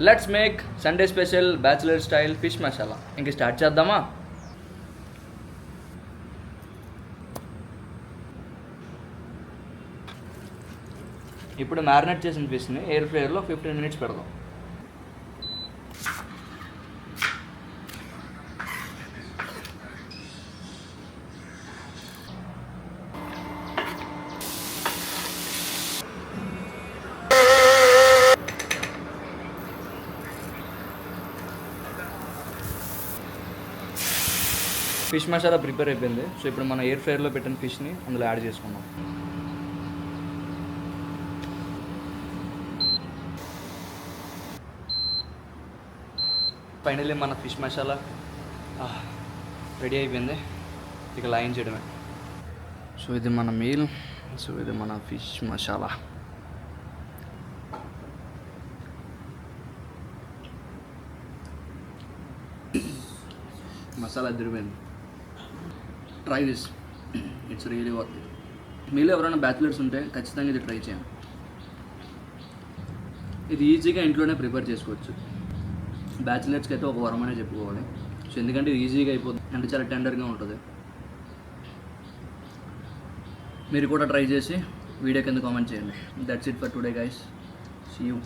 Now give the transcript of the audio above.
Let's make Sunday special bachelor style fish masala. ఇంక start చేద్దామా? ఇప్పుడు మ్యారినేట్ చేసిన ఫిష్ని ఎయిర్ ఫ్రైయర్లో 15 minutes పెడదాం. ఫిష్ మసాలా ప్రిపేర్ అయిపోయింది. సో ఇప్పుడు మనం ఎయిర్ ఫ్రైయర్లో పెట్టిన ఫిష్ని అందులో యాడ్ చేసుకుందాం. ఫైనల్లీ మన ఫిష్ మసాలా రెడీ అయిపోయింది. ఇక లైన్ చేయడమే. సో ఇది మన మీల్. సో ఇది మన ఫిష్ మసాలా. మసాలా అదిరిపోయింది. Try this, it's really worth it. మీలో ఎవరైనా బ్యాచిలర్స్ ఉంటే ఖచ్చితంగా ఇది ట్రై చేయండి. ఇది ఈజీగా ఇంట్లోనే ప్రిపేర్ చేసుకోవచ్చు. బ్యాచిలర్స్కి అయితే ఒక వరం అనే చెప్పుకోవాలి. సో ఎందుకంటే ఇది ఈజీగా అయిపోతుంది అంటే చాలా టెండర్గా ఉంటుంది. మీరు కూడా ట్రై చేసి వీడియో కింద కామెంట్ చేయండి. That's it for today guys. See you.